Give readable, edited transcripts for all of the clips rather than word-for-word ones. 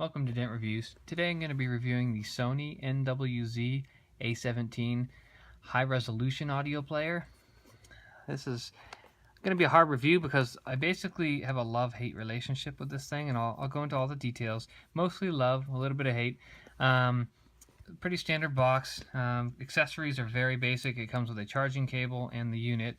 Welcome to dentReviews. Today I'm going to be reviewing the Sony NWZ A17 high resolution audio player. This is going to be a hard review because I basically have a love-hate relationship with this thing, and I'll go into all the details. Mostly love, a little bit of hate. Pretty standard box. Accessories are very basic. It comes with a charging cable and the unit.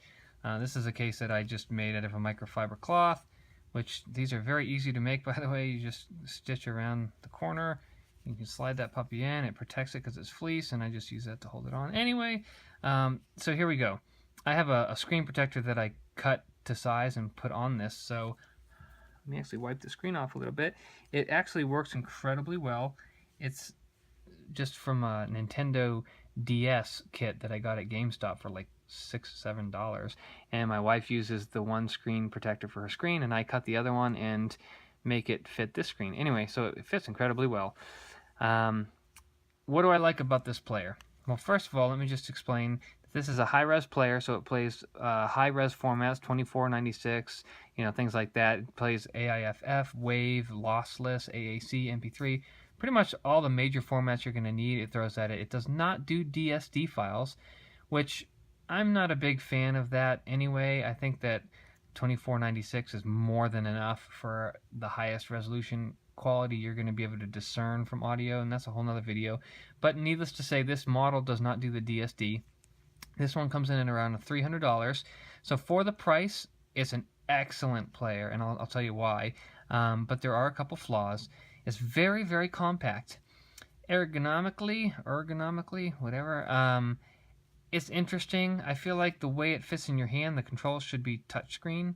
This is a case that I just made out of a microfiber cloth, which these are very easy to make, by the way. You just stitch around the corner. You can slide that puppy in. It protects it because it's fleece, and I just use that to hold it on. Anyway, so here we go. I have a screen protector that I cut to size and put on this, so let me actually wipe the screen off a little bit. It actually works incredibly well. It's just from a Nintendo DS kit that I got at GameStop for like $6-7, and my wife uses the one screen protector for her screen, and I cut the other one and make it fit this screen. Anyway, so it fits incredibly well. What do I like about this player? Well, first of all, let me just explain. This is a high-res player, so it plays high-res formats, 2496, things like that. It plays AIFF, WAVE, lossless, AAC, MP3. Pretty much all the major formats you're going to need, it throws at it. It does not do DSD files, which I'm not a big fan of that anyway. I think that 2496 is more than enough for the highest resolution quality you're going to be able to discern from audio, and that's a whole nother video. But needless to say, this model does not do the DSD. This one comes in at around $300. So for the price, it's an excellent player, and I'll tell you why. But there are a couple flaws. It's very, very compact. Ergonomically, whatever. It's interesting. I feel like the way it fits in your hand, the controls should be touchscreen.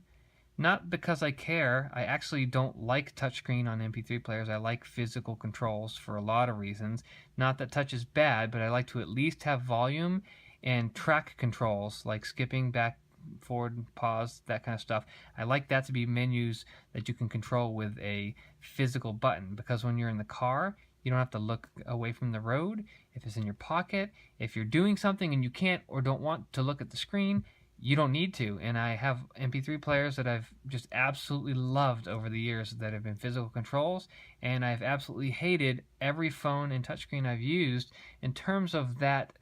Not because I care. I actually don't like touchscreen on MP3 players. I like physical controls for a lot of reasons. Not that touch is bad, but I like to at least have volume and track controls like skipping, back, forward, pause, that kind of stuff. I like that to be menus that you can control with a physical button, because when you're in the car, you don't have to look away from the road. If it's in your pocket, if you're doing something and you can't or don't want to look at the screen, you don't need to. And I have MP3 players that I've just absolutely loved over the years that have been physical controls, and I've absolutely hated every phone and touchscreen I've used in terms of that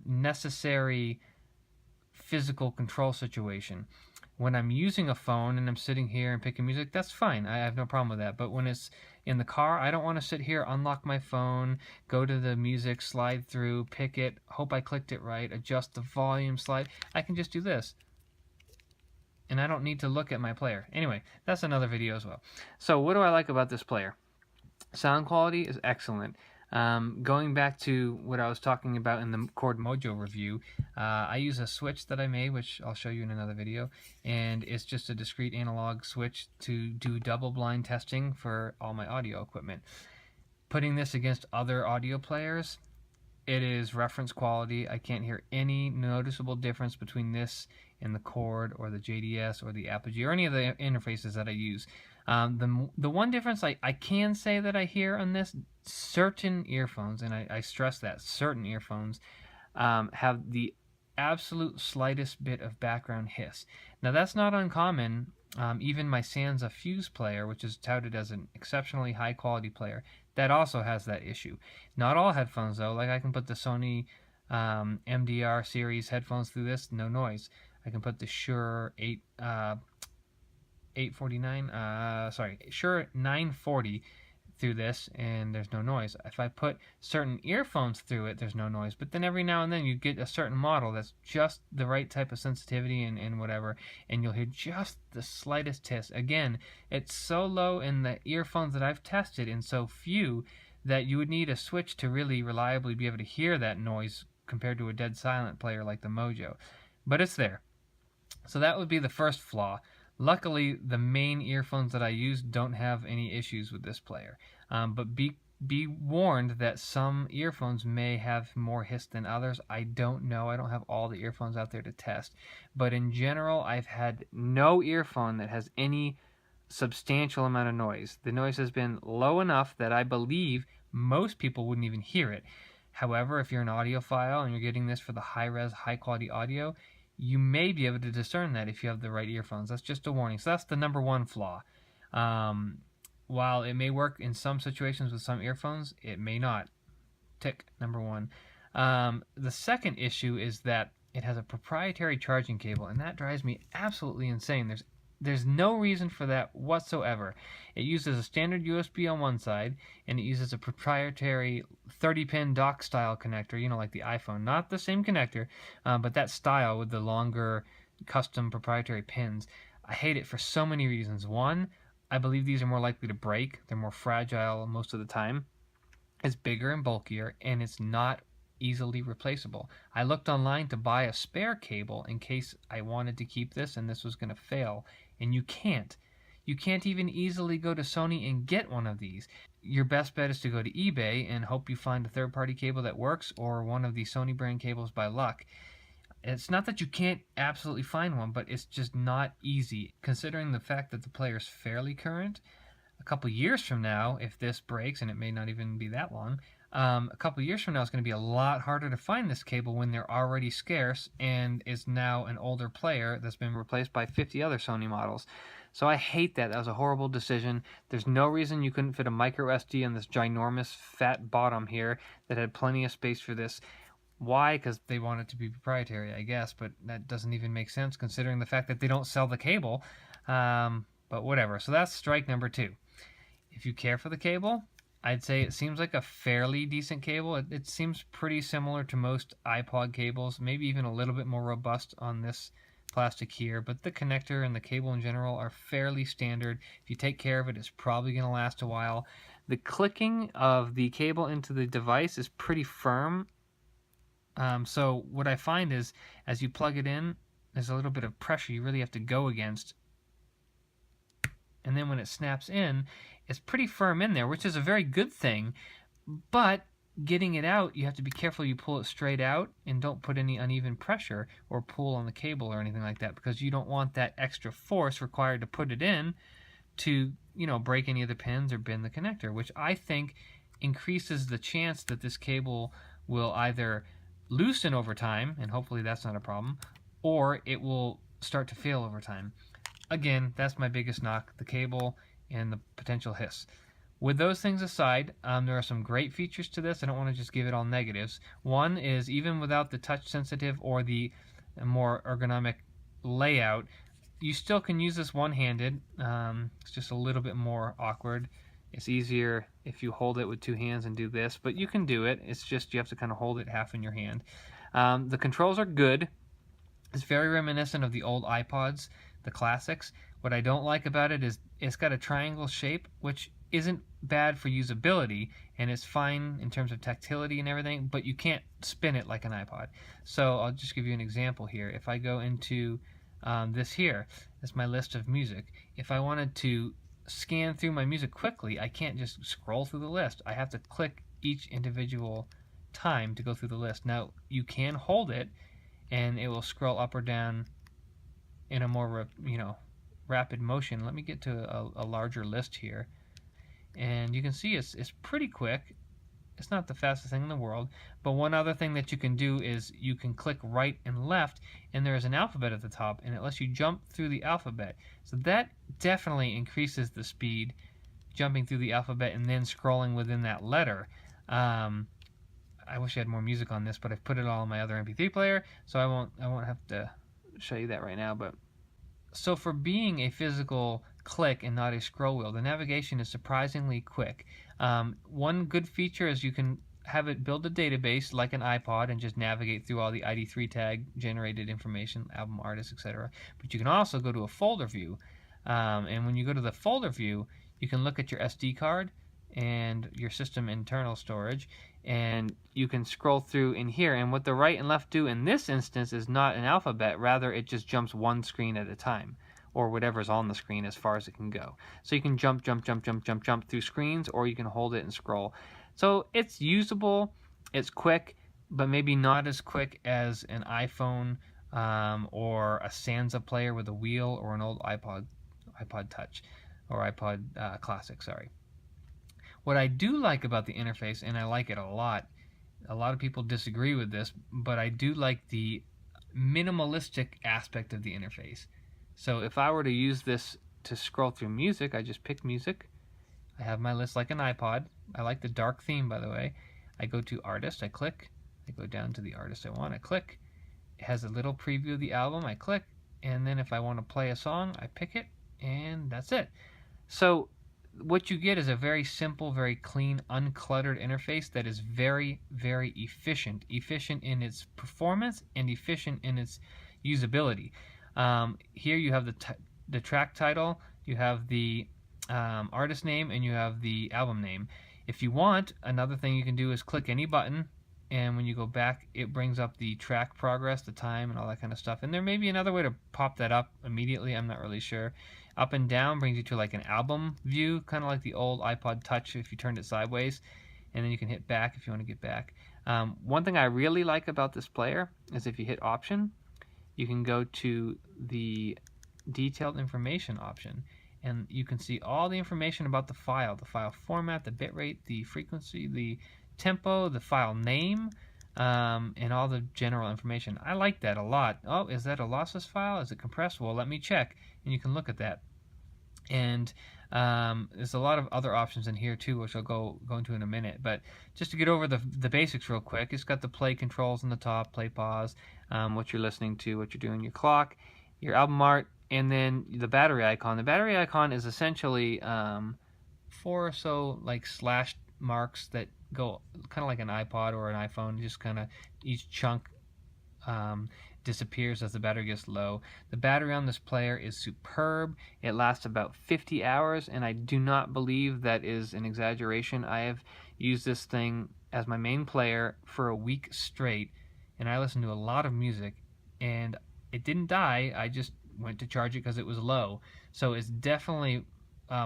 necessary physical control situation. When I'm using a phone and I'm sitting here and picking music, that's fine. I have no problem with that. But when it's in the car, I don't want to sit here, unlock my phone, go to the music, slide through, pick it, hope I clicked it right, adjust the volume, slide. I can just do this, and I don't need to look at my player. Anyway, that's another video as well. So what do I like about this player? Sound quality is excellent. Going back to what I was talking about in the Chord Mojo review, I use a switch that I made, which I'll show you in another video, and it's just a discrete analog switch to do double-blind testing for all my audio equipment. Putting this against other audio players, it is reference quality. I can't hear any noticeable difference between this and the Chord or the JDS or the Apogee or any of the interfaces that I use. The one difference I can say that I hear on this, certain earphones, and I stress that, certain earphones have the absolute slightest bit of background hiss. Now that's not uncommon. Even my Sansa Fuse player, which is touted as an exceptionally high quality player, that also has that issue. Not all headphones though. Like I can put the Sony MDR series headphones through this, no noise. I can put the Shure 940 through this, and there's no noise. If I put certain earphones through it, there's no noise. But then every now and then you get a certain model that's just the right type of sensitivity and whatever, and you'll hear just the slightest hiss. Again, it's so low in the earphones that I've tested, and so few, that you would need a switch to really reliably be able to hear that noise compared to a dead silent player like the Mojo. But it's there. So that would be the first flaw. Luckily, the main earphones that I use don't have any issues with this player. But be warned that some earphones may have more hiss than others. I don't know. I don't have all the earphones out there to test. But in general, I've had no earphone that has any substantial amount of noise. The noise has been low enough that I believe most people wouldn't even hear it. However, if you're an audiophile and you're getting this for the high-res, high-quality audio, you may be able to discern that if you have the right earphones. That's just a warning. So that's the number one flaw. while it may work in some situations with some earphones, it may not. Tick, number one. The second issue is that it has a proprietary charging cable, and that drives me absolutely insane. There's no reason for that whatsoever. It uses a standard USB on one side, and it uses a proprietary 30-pin dock style connector, like the iPhone. Not the same connector, but that style with the longer custom proprietary pins. I hate it for so many reasons. One, I believe these are more likely to break. They're more fragile most of the time. It's bigger and bulkier, and it's not easily replaceable. I looked online to buy a spare cable in case I wanted to keep this and this was going to fail, and you can't. You can't even easily go to Sony and get one of these. Your best bet is to go to eBay and hope you find a third-party cable that works, or one of the Sony brand cables by luck. It's not that you can't absolutely find one, but it's just not easy, considering the fact that the player is fairly current. A couple years from now, if this breaks, and it may not even be that long, a couple years from now, it's going to be a lot harder to find this cable when they're already scarce and is now an older player that's been replaced by 50 other Sony models. So I hate that. That was a horrible decision. There's no reason you couldn't fit a micro SD on this ginormous fat bottom here that had plenty of space for this. Why? Because they want it to be proprietary, I guess, but that doesn't even make sense considering the fact that they don't sell the cable. But whatever. So that's strike number two. If you care for the cable, I'd say it seems like a fairly decent cable. It seems pretty similar to most iPod cables, maybe even a little bit more robust on this plastic here, but the connector and the cable in general are fairly standard. If you take care of it, it's probably going to last a while. The clicking of the cable into the device is pretty firm. So what I find is, as you plug it in, there's a little bit of pressure you really have to go against. And then when it snaps in, it's pretty firm in there, which is a very good thing. But getting it out, you have to be careful you pull it straight out and don't put any uneven pressure or pull on the cable or anything like that, because you don't want that extra force required to put it in to, break any of the pins or bend the connector, which I think increases the chance that this cable will either loosen over time, and hopefully that's not a problem, or it will start to fail over time. Again, that's my biggest knock, the cable and the potential hiss. With those things aside, there are some great features to this. I don't want to just give it all negatives. One is, even without the touch sensitive or the more ergonomic layout, you still can use this one-handed. It's just a little bit more awkward. It's easier if you hold it with two hands and do this, but you can do it. It's just you have to kind of hold it half in your hand. The controls are good. It's very reminiscent of the old iPods, the classics. What I don't like about it is it's got a triangle shape, which isn't bad for usability, and it's fine in terms of tactility and everything, but you can't spin it like an iPod. So I'll just give you an example here. If I go into this here, that's my list of music. If I wanted to scan through my music quickly, I can't just scroll through the list. I have to click each individual time to go through the list. Now, you can hold it, and it will scroll up or down in a more, rapid motion. Let me get to a larger list here, and you can see it's pretty quick. It's not the fastest thing in the world, but one other thing that you can do is you can click right and left, and there's an alphabet at the top, and it lets you jump through the alphabet. So that definitely increases the speed, jumping through the alphabet and then scrolling within that letter. I wish I had more music on this, but I've put it all on my other MP3 player, so I won't have to show you that right now. But so for being a physical click and not a scroll wheel, the navigation is surprisingly quick. One good feature is you can have it build a database like an iPod and just navigate through all the ID3 tag generated information, album, artist, etc. But you can also go to a folder view, and when you go to the folder view, you can look at your SD card and your system internal storage, and you can scroll through in here. And what the right and left do in this instance is not an alphabet, rather it just jumps one screen at a time, or whatever's on the screen as far as it can go. So you can jump through screens, or you can hold it and scroll. So it's usable, it's quick, but maybe not as quick as an iPhone or a Sansa player with a wheel, or an old iPod Touch, or iPod Classic, sorry. What I do like about the interface, and I like it a lot of people disagree with this, but I do like the minimalistic aspect of the interface. So if I were to use this to scroll through music, I just pick music, I have my list like an iPod. I like the dark theme, by the way. I go to artist, I click, I go down to the artist I want, I click. It has a little preview of the album, I click, and then if I want to play a song, I pick it, and that's it. So what you get is a very simple, very clean, uncluttered interface that is very, very efficient. Efficient in its performance and efficient in its usability. Here you have the track title, you have the artist name, and you have the album name. If you want, another thing you can do is click any button, and when you go back, it brings up the track progress, the time, and all that kind of stuff. And there may be another way to pop that up immediately. I'm not really sure. Up and down brings you to like an album view, kind of like the old iPod Touch if you turned it sideways. And then you can hit back if you want to get back. One thing I really like about this player is if you hit Option, you can go to the Detailed Information option. And you can see all the information about the file format, the bitrate, the frequency, the tempo, the file name, and all the general information. I like that a lot. Oh, is that a lossless file? Is it compressed? Well, let me check, and you can look at that. And there's a lot of other options in here too, which I'll go into in a minute. But just to get over the basics real quick, it's got the play controls on the top, play, pause, what you're listening to, what you're doing, your clock, your album art, and then the battery icon. The battery icon is essentially 4 or so like slashed marks that go kind of like an iPod or an iPhone, just kind of each chunk disappears as the battery gets low. The battery on this player is superb. It lasts about 50 hours, and I do not believe that is an exaggeration. I have used this thing as my main player for a week straight, and I listened to a lot of music, and it didn't die. I just went to charge it because it was low. So it's definitely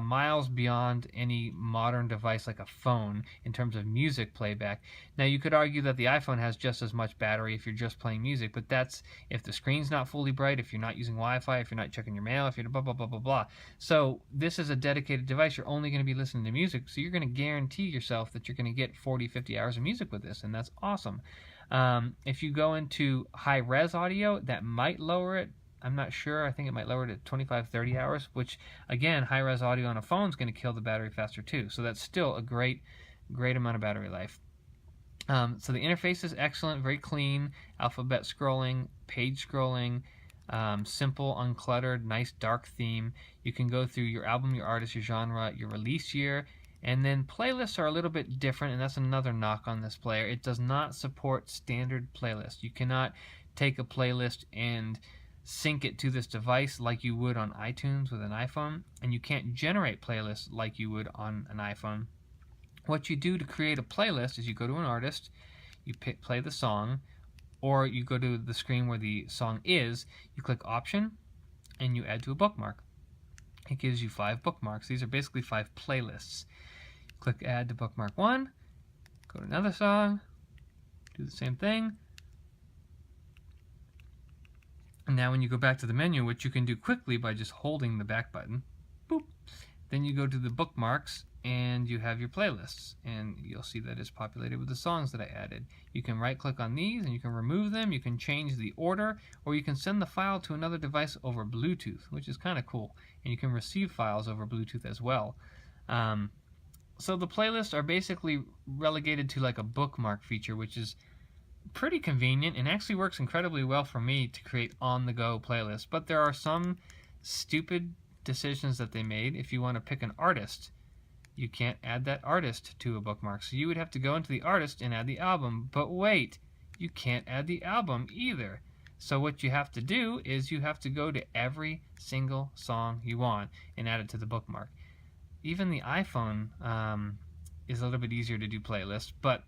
miles beyond any modern device like a phone in terms of music playback. Now you could argue that the iPhone has just as much battery if you're just playing music, but that's if the screen's not fully bright, if you're not using Wi-Fi, if you're not checking your mail, if you're blah blah blah blah blah. So this is a dedicated device. You're only going to be listening to music, so you're going to guarantee yourself that you're going to get 40-50 hours of music with this, and that's awesome. If you go into high-res audio, that might lower it. I'm not sure. I think it might lower it to 25-30 hours, which, again, high-res audio on a phone is going to kill the battery faster, too. So that's still a great amount of battery life. So the interface is excellent, very clean, alphabet scrolling, page scrolling, simple, uncluttered, nice dark theme. You can go through your album, your artist, your genre, your release year, and then playlists are a little bit different, and that's another knock on this player. It does not support standard playlists. You cannot take a playlist and sync it to this device like you would on iTunes with an iPhone, and you can't generate playlists like you would on an iPhone. What you do to create a playlist is you go to an artist, you play the song, or you go to the screen where the song is, you click Option, and you add to a bookmark. It gives you 5 bookmarks. These are basically 5 playlists. Click Add to Bookmark 1, go to another song, do the same thing. And now when you go back to the menu, which you can do quickly by just holding the back button, boop, then you go to the bookmarks and you have your playlists, and you'll see that it's populated with the songs that I added. You can right click on these and you can remove them, you can change the order, or you can send the file to another device over Bluetooth, which is kind of cool, and you can receive files over Bluetooth as well. So the playlists are basically relegated to like a bookmark feature, which is pretty convenient and actually works incredibly well for me to create on-the-go playlists. But there are some stupid decisions that they made. If you want to pick an artist, you can't add that artist to a bookmark. So you would have to go into the artist and add the album. But wait, you can't add the album either. So what you have to do is you have to go to every single song you want and add it to the bookmark. Even the iPhone is a little bit easier to do playlists, but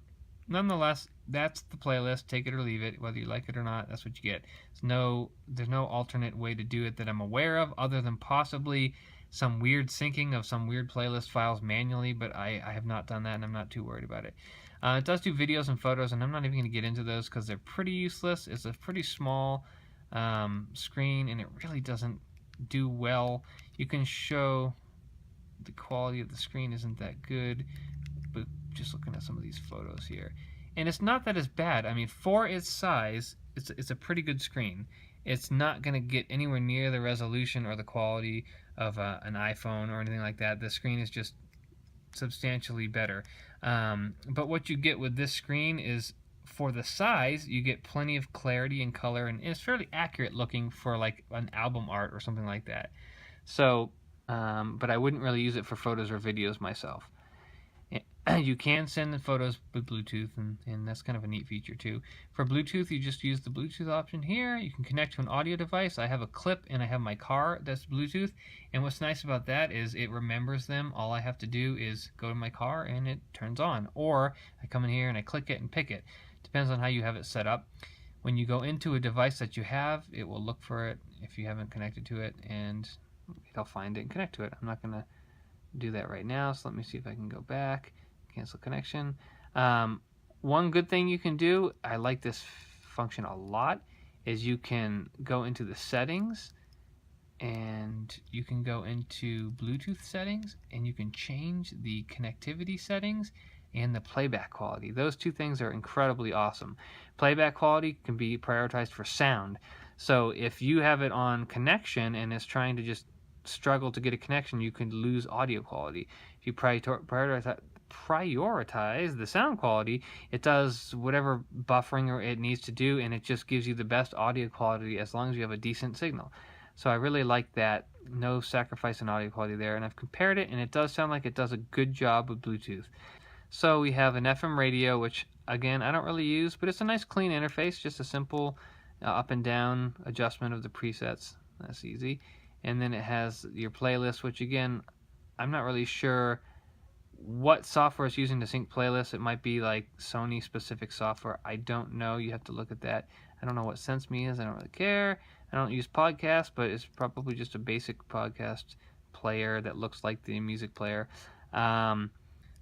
nonetheless, that's the playlist. Take it or leave it, whether you like it or not. That's what you get. There's no alternate way to do it that I'm aware of, other than possibly some weird syncing of some weird playlist files manually. But I have not done that, and I'm not too worried about it. It does do videos and photos, and I'm not even going to get into those because they're pretty useless. It's a pretty small screen, and it really doesn't do well. You can show the quality of the screen isn't that good, but just looking at some of these photos here, and it's not that it's bad. I mean, for its size, it's a pretty good screen. It's not going to get anywhere near the resolution or the quality of an iPhone or anything like that. The screen is just substantially better. But what you get with this screen is, for the size, you get plenty of clarity and color, and it's fairly accurate looking for like an album art or something like that. So, but I wouldn't really use it for photos or videos myself. You can send the photos with Bluetooth, and that's kind of a neat feature too. For Bluetooth, you just use the Bluetooth option here. You can connect to an audio device. I have a clip and I have my car that's Bluetooth, and what's nice about that is it remembers them. All I have to do is go to my car and it turns on, or I come in here and I click it and pick it. Depends on how you have it set up. When you go into a device that you have, it will look for it if you haven't connected to it, and it'll find it and connect to it. I'm not going to do that right now, so let me see if I can go back. Cancel connection. One good thing you can do, I like this function a lot, is you can go into the settings, and you can go into Bluetooth settings, and you can change the connectivity settings and the playback quality. Those two things are incredibly awesome. Playback quality can be prioritized for sound. So if you have it on connection and it's trying to just struggle to get a connection, you can lose audio quality. If you prioritize the sound quality, it does whatever buffering it needs to do, and it just gives you the best audio quality as long as you have a decent signal. So I really like that. No sacrifice in audio quality there, and I've compared it, and it does sound like it does a good job with Bluetooth. So we have an FM radio, which again I don't really use, but it's a nice clean interface, just a simple up and down adjustment of the presets. That's easy. And then it has your playlist, which again I'm not really sure what software is using to sync playlists. It might be like Sony specific software. I don't know. You have to look at that. I don't know what SenseMe is. I don't really care. I don't use podcasts, but it's probably just a basic podcast player that looks like the music player.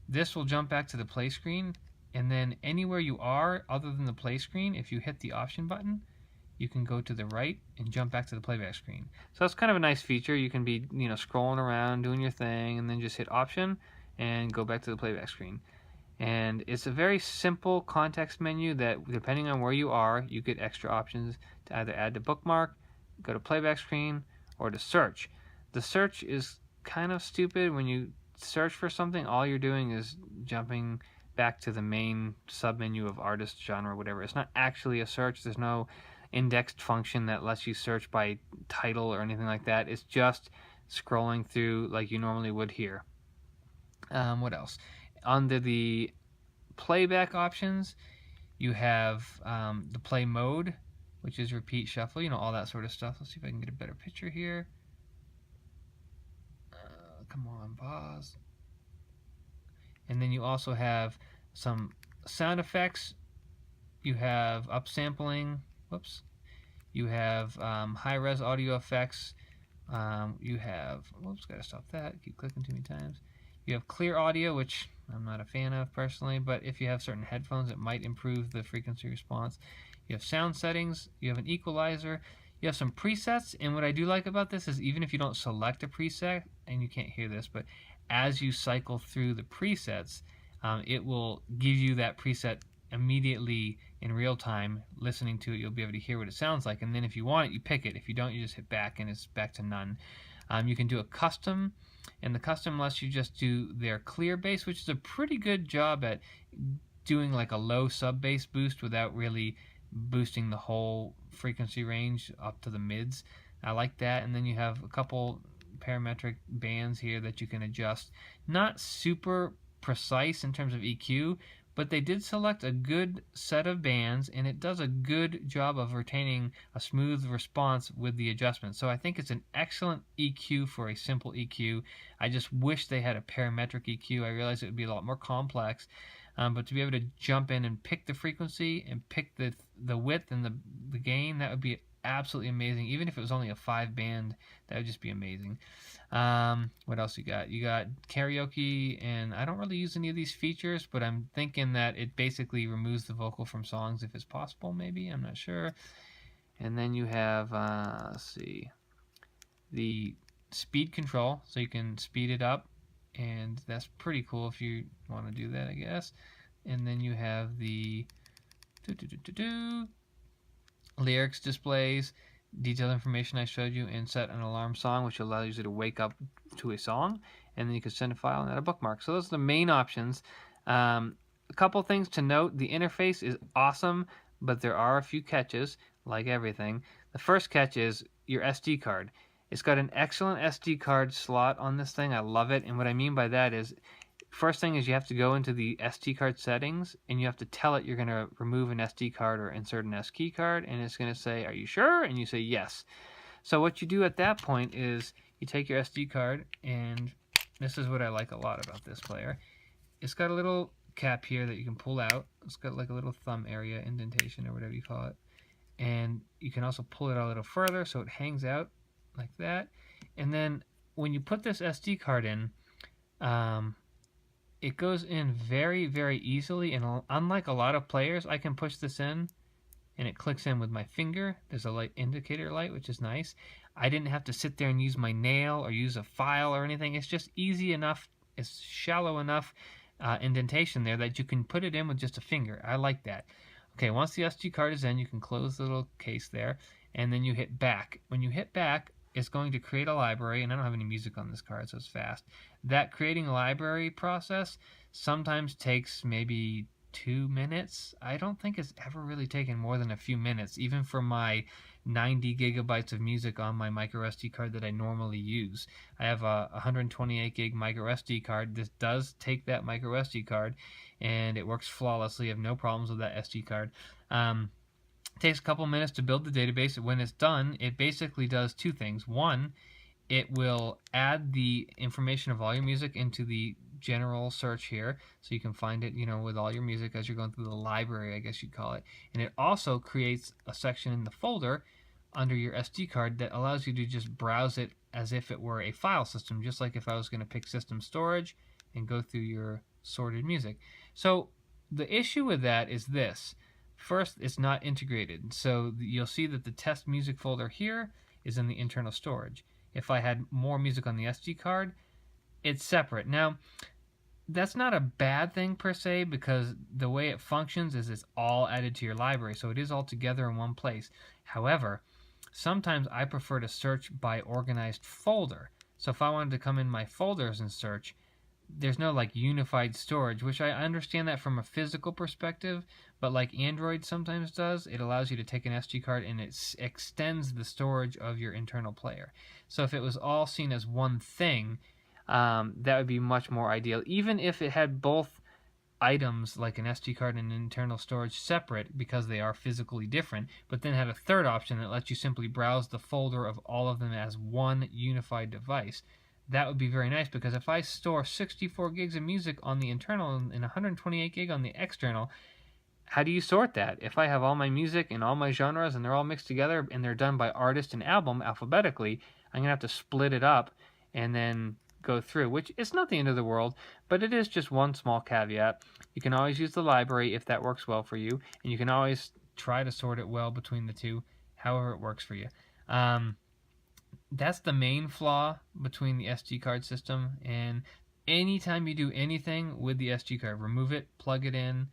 This will jump back to the play screen, and then anywhere you are other than the play screen, if you hit the option button, you can go to the right and jump back to the playback screen. So that's kind of a nice feature. You can be, scrolling around doing your thing, and then just hit option and go back to the playback screen. And it's a very simple context menu that, depending on where you are, you get extra options to either add to bookmark, go to playback screen, or to search. The search is kind of stupid. When you search for something, all you're doing is jumping back to the main submenu of artist, genre, whatever. It's not actually a search. There's no indexed function that lets you search by title or anything like that. It's just scrolling through like you normally would here. What else? Under the playback options, you have the play mode, which is repeat, shuffle, all that sort of stuff. Let's see if I can get a better picture here. Come on, pause. And then you also have some sound effects. You have upsampling. Whoops. You have hi-rez audio effects. You have, whoops, gotta stop that. Keep clicking too many times. You have clear audio, which I'm not a fan of personally, but if you have certain headphones, it might improve the frequency response. You have sound settings. You have an equalizer. You have some presets, and what I do like about this is even if you don't select a preset, and you can't hear this, but as you cycle through the presets, it will give you that preset immediately in real time. Listening to it, you'll be able to hear what it sounds like, and then if you want it, you pick it. If you don't, you just hit back, and it's back to none. You can do a custom, and the custom lets you just do their clear bass, which is a pretty good job at doing like a low sub bass boost without really boosting the whole frequency range up to the mids. I like that. And then you have a couple parametric bands here that you can adjust. Not super precise in terms of EQ, but they did select a good set of bands, and it does a good job of retaining a smooth response with the adjustments. So I think it's an excellent EQ for a simple EQ. I just wish they had a parametric EQ. I realize it would be a lot more complex, but to be able to jump in and pick the frequency and pick the width and the gain, that would be absolutely amazing. Even if it was only a 5-band, that would just be amazing. What else you got? You got karaoke, and I don't really use any of these features, but I'm thinking that it basically removes the vocal from songs if it's possible, maybe. I'm not sure. And then you have, let's see, the speed control, so you can speed it up, and that's pretty cool if you want to do that, I guess. And then you have the lyrics displays, detailed information I showed you, and set an alarm song, which allows you to wake up to a song. and then you can send a file and add a bookmark. So those are the main options. A couple things to note: the interface is awesome, but there are a few catches, like everything. The first catch is your SD card. It's got an excellent SD card slot on this thing. I love it. And what I mean by that is, first thing is you have to go into the SD card settings and you have to tell it you're going to remove an SD card or insert an SD card, and it's going to say, "Are you sure?" And you say yes. So what you do at that point is you take your SD card, and this is what I like a lot about this player. It's got a little cap here that you can pull out. It's got like a little thumb area indentation or whatever you call it. And you can also pull it a little further so it hangs out like that. And then when you put this SD card in, it goes in very, very easily. And unlike a lot of players, I can push this in and it clicks in with my finger. There's a light indicator light, which is nice. I didn't have to sit there and use my nail or use a file or anything. It's just easy enough. It's shallow enough indentation there that you can put it in with just a finger. I like that. Okay, once the SD card is in, you can close the little case there, and then you hit back. When you hit back, it's going to create a library, and I don't have any music on this card, so it's fast. That creating a library process sometimes takes maybe 2 minutes. I don't think it's ever really taken more than a few minutes, even for my 90 gigabytes of music on my micro SD card that I normally use. I have a 128 gig micro SD card. This does take that micro SD card, and it works flawlessly. I have no problems with that SD card. It takes a couple minutes to build the database. When it's done, it basically does two things. One, it will add the information of all your music into the general search here, so you can find it, with all your music as you're going through the library, I guess you'd call it. And it also creates a section in the folder under your SD card that allows you to just browse it as if it were a file system, just like if I was going to pick system storage and go through your sorted music. So the issue with that is this. First, it's not integrated. So you'll see that the test music folder here is in the internal storage. If I had more music on the SD card, it's separate. Now, that's not a bad thing per se, because the way it functions is it's all added to your library, so it is all together in one place. However, sometimes I prefer to search by organized folder. So if I wanted to come in my folders and search, there's no like unified storage, which I understand that from a physical perspective, but like Android sometimes does, it allows you to take an SD card and it extends the storage of your internal player. So if it was all seen as one thing, that would be much more ideal. Even if it had both items like an SD card and internal storage separate, because they are physically different, but then had a third option that lets you simply browse the folder of all of them as one unified device. That would be very nice, because if I store 64 gigs of music on the internal and 128 gig on the external, how do you sort that? If I have all my music and all my genres and they're all mixed together and they're done by artist and album alphabetically, I'm going to have to split it up and then go through, which is not the end of the world, but it is just one small caveat. You can always use the library if that works well for you, and you can always try to sort it well between the two, however it works for you. That's the main flaw between the SD card system, and anytime you do anything with the SD card, remove it, plug it in,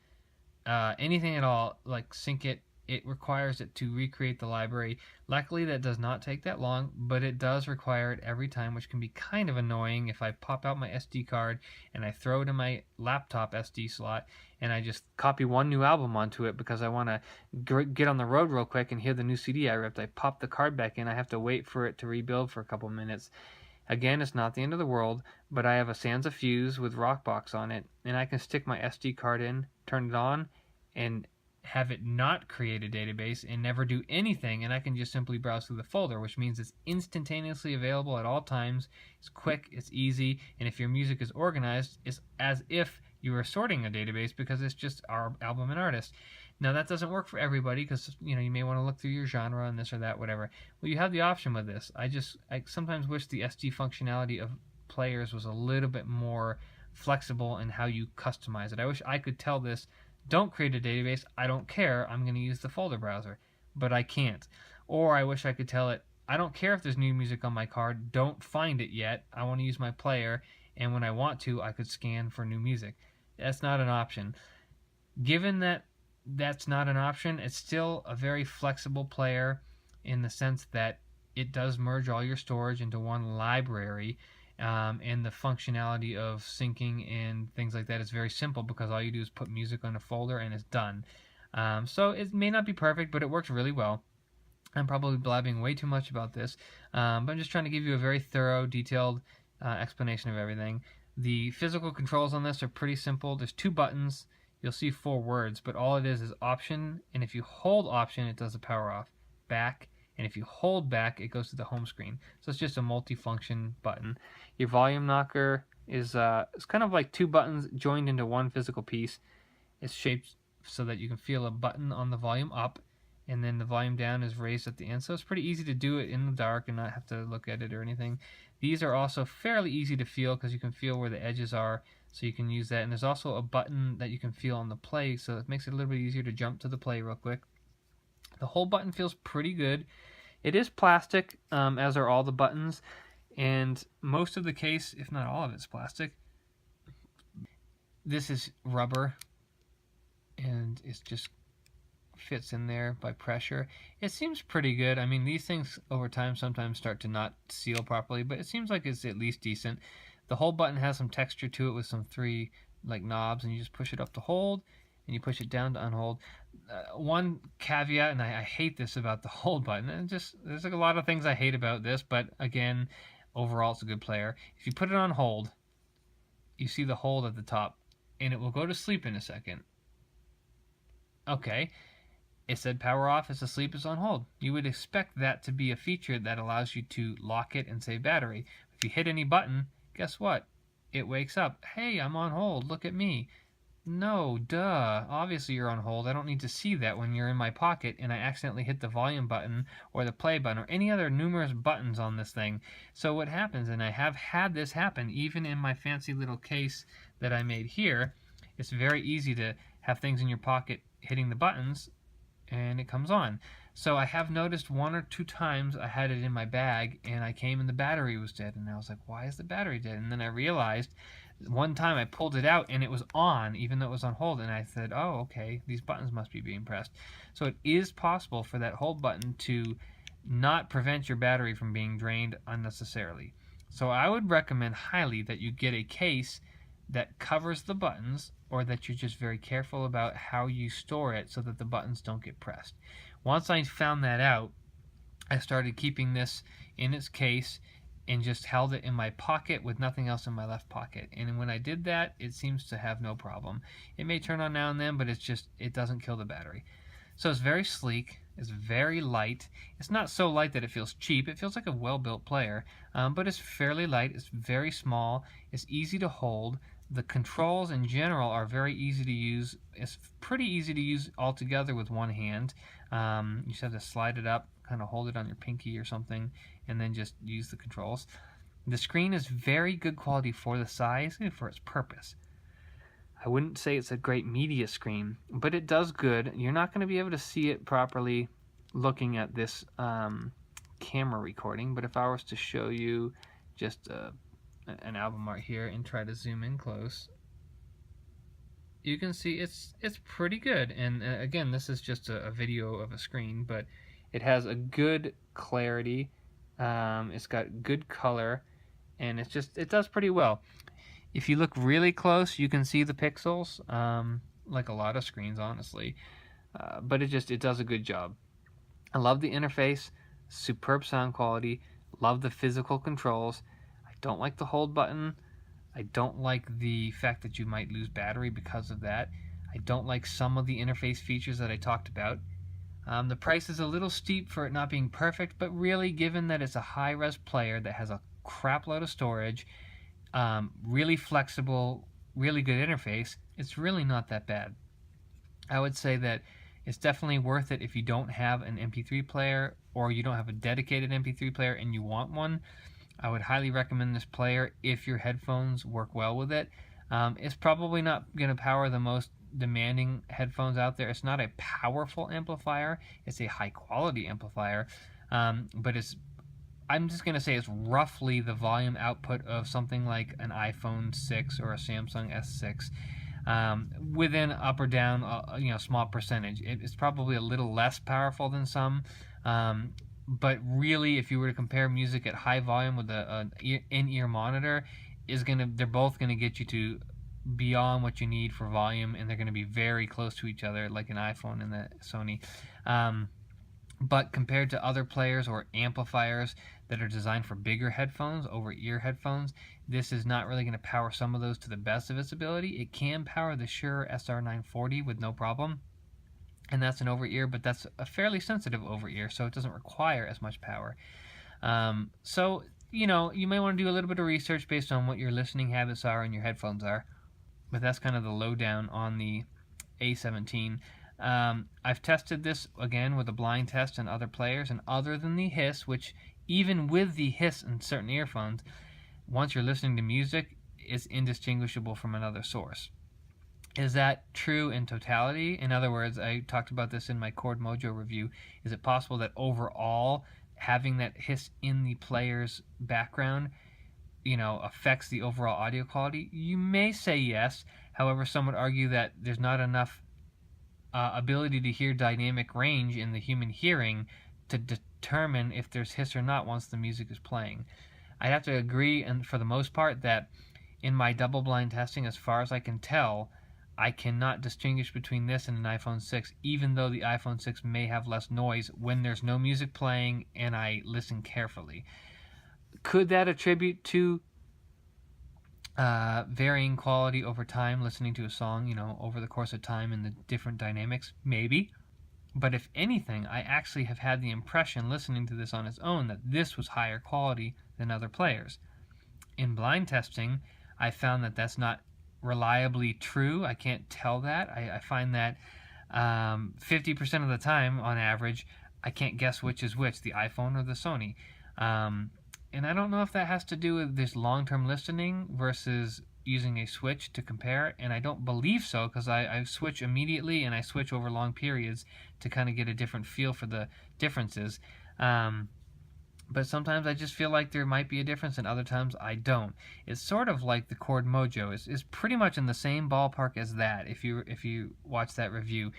anything at all, like sync it, it requires it to recreate the library. Luckily, that does not take that long, but it does require it every time, which can be kind of annoying if I pop out my SD card and I throw it in my laptop SD slot and I just copy one new album onto it because I want to get on the road real quick and hear the new CD I ripped. I pop the card back in. I have to wait for it to rebuild for a couple minutes. Again, it's not the end of the world, but I have a Sansa Fuse with Rockbox on it, and I can stick my SD card in, turn it on, and have it not create a database and never do anything, and I can just simply browse through the folder, which means it's instantaneously available at all times. It's quick, it's easy, and if your music is organized, it's as if you were sorting a database, because it's just our album and artist. Now, that doesn't work for everybody, because you may want to look through your genre and this or that, whatever. Well, you have the option with this. I sometimes wish the SD functionality of players was a little bit more flexible in how you customize it. I wish I could tell this, don't create a database, I don't care, I'm going to use the folder browser. But I can't. Or I wish I could tell it, I don't care if there's new music on my card, don't find it yet, I want to use my player, and when I want to, I could scan for new music. That's not an option. Given that that's not an option, it's still a very flexible player in the sense that it does merge all your storage into one library, and the functionality of syncing and things like that is very simple because all you do is put music on a folder and it's done. So it may not be perfect, but it works really well. I'm probably blabbing way too much about this, but I'm just trying to give you a very thorough, detailed explanation of everything. The physical controls on this are pretty simple. There's 2 buttons. You'll see 4 words, but all it is option, and if you hold option, it does the power off. Back, and if you hold back, it goes to the home screen. So it's just a multi-function button. Your volume knocker is it's kind of like 2 buttons joined into one physical piece. It's shaped so that you can feel a button on the volume up, and then the volume down is raised at the end. So it's pretty easy to do it in the dark and not have to look at it or anything. These are also fairly easy to feel because you can feel where the edges are, so you can use that. And there's also a button that you can feel on the play, so it makes it a little bit easier to jump to the play real quick. The whole button feels pretty good. It is plastic, as are all the buttons, and most of the case, if not all of it's plastic. This is rubber, and it's just fits in there by pressure. It seems pretty good. I mean, these things over time sometimes start to not seal properly, but it seems like it's at least decent. The whole button has some texture to it with some 3 like knobs, and you just push it up to hold and you push it down to unhold. One caveat, and I hate this about the hold button, and just there's like a lot of things I hate about this, but again, overall it's a good player. If you put it on hold, you see the hold at the top, and it will go to sleep in a second. Okay, it said power off, it's asleep, it's on hold. You would expect that to be a feature that allows you to lock it and save battery. If you hit any button, guess what? It wakes up. Hey, I'm on hold, look at me. No, duh. Obviously you're on hold. I don't need to see that when you're in my pocket and I accidentally hit the volume button or the play button or any other numerous buttons on this thing. So what happens, and I have had this happen even in my fancy little case that I made here, it's very easy to have things in your pocket hitting the buttons and it comes on. So I have noticed 1 or 2 times I had it in my bag and I came and the battery was dead, and I was like, why is the battery dead? And then I realized one time I pulled it out and it was on even though it was on hold, and I said, oh, okay, these buttons must be being pressed. So it is possible for that hold button to not prevent your battery from being drained unnecessarily. So I would recommend highly that you get a case that covers the buttons, or that you're just very careful about how you store it so that the buttons don't get pressed. Once I found that out, I started keeping this in its case and just held it in my pocket with nothing else in my left pocket. And when I did that, it seems to have no problem. It may turn on now and then, but it doesn't kill the battery. So it's very sleek, it's very light. It's not so light that it feels cheap. It feels like a well-built player, but it's fairly light, it's very small, it's easy to hold. The controls in general are very easy to use. It's pretty easy to use altogether with one hand. You just have to slide it up, kind of hold it on your pinky or something, and then just use the controls. The screen is very good quality for the size and for its purpose. I wouldn't say it's a great media screen, but it does good. You're not going to be able to see it properly looking at this camera recording, but if I was to show you just an album art here and try to zoom in close, you can see it's pretty good. And again, this is just a video of a screen, but it has a good clarity, it's got good color, and it does pretty well. If you look really close, you can see the pixels, like a lot of screens, honestly, but it does a good job. I love the interface, superb sound quality, love the physical controls. I don't like the hold button. I don't like the fact that you might lose battery because of that. I don't like some of the interface features that I talked about. The price is a little steep for it not being perfect, but really, given that it's a high-res player that has a crap load of storage, really flexible, really good interface, it's really not that bad. I would say that it's definitely worth it if you don't have an MP3 player or you don't have a dedicated MP3 player and you want one. I would highly recommend this player if your headphones work well with it. It's probably not going to power the most demanding headphones out there. It's not a powerful amplifier. It's a high quality amplifier, but I'm just going to say it's roughly the volume output of something like an iPhone 6 or a Samsung S6, within up or down, small percentage. It's probably a little less powerful than some, but really, if you were to compare music at high volume with an in-ear monitor, they're both gonna get you to beyond what you need for volume, and they're gonna be very close to each other, like an iPhone and the Sony. But compared to other players or amplifiers that are designed for bigger headphones, over-ear headphones, this is not really going to power some of those to the best of its ability. It can power the Shure SR940 with no problem, and that's an over-ear, but that's a fairly sensitive over-ear, so it doesn't require as much power. So, you know, you may want to do a little bit of research based on what your listening habits are and your headphones are, but that's kind of the lowdown on the A17. I've tested this again with a blind test and other players, and other than the hiss, which even with the hiss in certain earphones, once you're listening to music, it's indistinguishable from another source. Is that true in totality? In other words, I talked about this in my Chord Mojo review. Is it possible that overall having that hiss in the player's background, you know, affects the overall audio quality? You may say yes. However, some would argue that there's not enough ability to hear dynamic range in the human hearing to determine if there's hiss or not once the music is playing. I'd have to agree, and for the most part, that in my double-blind testing, as far as I can tell, I cannot distinguish between this and an iPhone 6, even though the iPhone 6 may have less noise when there's no music playing and I listen carefully. Could that attribute to varying quality over time, listening to a song, you know, over the course of time and the different dynamics? Maybe. But if anything, I actually have had the impression, listening to this on its own, that this was higher quality than other players. In blind testing, I found that that's not reliably true. I can't tell that. I find that 50% of the time, on average, I can't guess which is which, the iPhone or the Sony. And I don't know if that has to do with this long-term listening versus using a switch to compare, and I don't believe so, because I switch immediately and I switch over long periods to kind of get a different feel for the differences. But sometimes I just feel like there might be a difference, and other times I don't. It's sort of like the Chord Mojo is pretty much in the same ballpark as that. If you watch that review,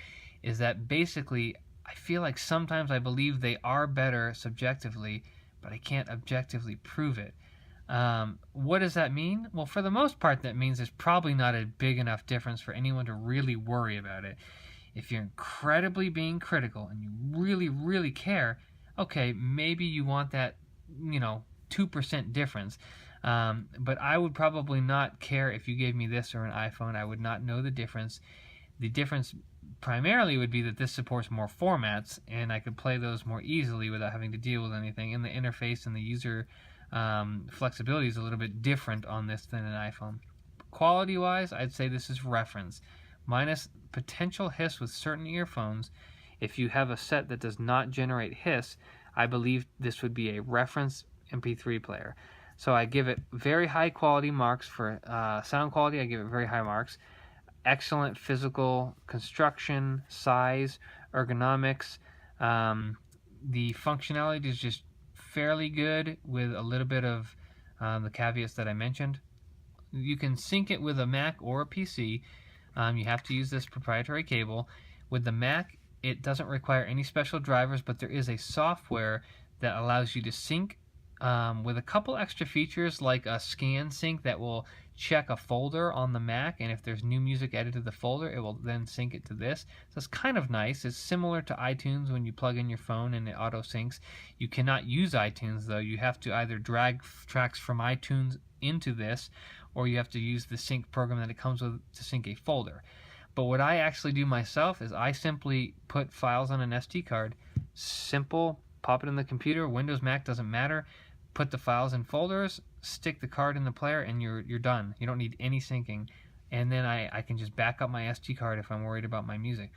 is that basically I feel like sometimes I believe they are better subjectively, but I can't objectively prove it. What does that mean? Well, for the most part, that means there's probably not a big enough difference for anyone to really worry about it. If you're incredibly being critical and you really, really care, okay, maybe you want that, 2% difference. But I would probably not care if you gave me this or an iPhone. I would not know the difference. The difference primarily would be that this supports more formats, and I could play those more easily without having to deal with anything. And the interface and the user flexibility is a little bit different on this than an iPhone. Quality-wise, I'd say this is reference. Minus potential hiss with certain earphones, if you have a set that does not generate hiss, I believe this would be a reference MP3 player. So I give it very high quality marks for sound quality. I give it very high marks. Excellent physical construction, size, ergonomics. The functionality is just fairly good with a little bit of the caveats that I mentioned. You can sync it with a Mac or a PC. You have to use this proprietary cable. With the Mac, it doesn't require any special drivers, but there is a software that allows you to sync with a couple extra features, like a scan sync that will check a folder on the Mac, and if there's new music added to the folder, it will then sync it to this. So it's kind of nice. It's similar to iTunes when you plug in your phone and it auto syncs. You cannot use iTunes though. You have to either drag tracks from iTunes into this, or you have to use the sync program that it comes with to sync a folder. But what I actually do myself is I simply put files on an SD card. Simple, pop it in the computer, Windows, Mac, doesn't matter. Put the files in folders, stick the card in the player, and you're done. You don't need any syncing. And then I can just back up my SD card if I'm worried about my music.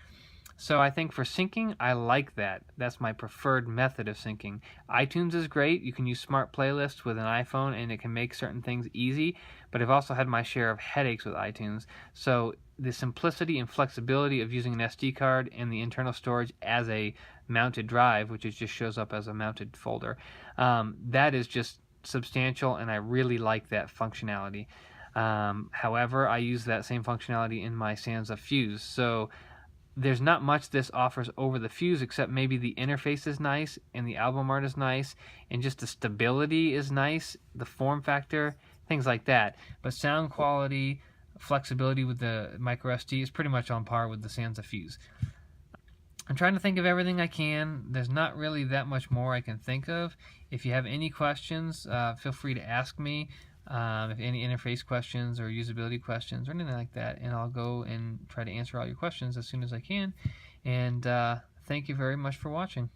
So I think for syncing, I like that. That's my preferred method of syncing. iTunes is great. You can use smart playlists with an iPhone, and it can make certain things easy. But I've also had my share of headaches with iTunes. So the simplicity and flexibility of using an SD card and the internal storage as a mounted drive, which just shows up as a mounted folder, that is just substantial, and I really like that functionality. However, I use that same functionality in my Sansa Fuse. So there's not much this offers over the Fuse, except maybe the interface is nice and the album art is nice and just the stability is nice, the form factor, things like that. But sound quality, flexibility with the micro SD is pretty much on par with the Sansa Fuse. I'm trying to think of everything I can. There's not really that much more I can think of. If you have any questions, feel free to ask me. If any interface questions or usability questions or anything like that, and I'll go and try to answer all your questions as soon as I can. And thank you very much for watching.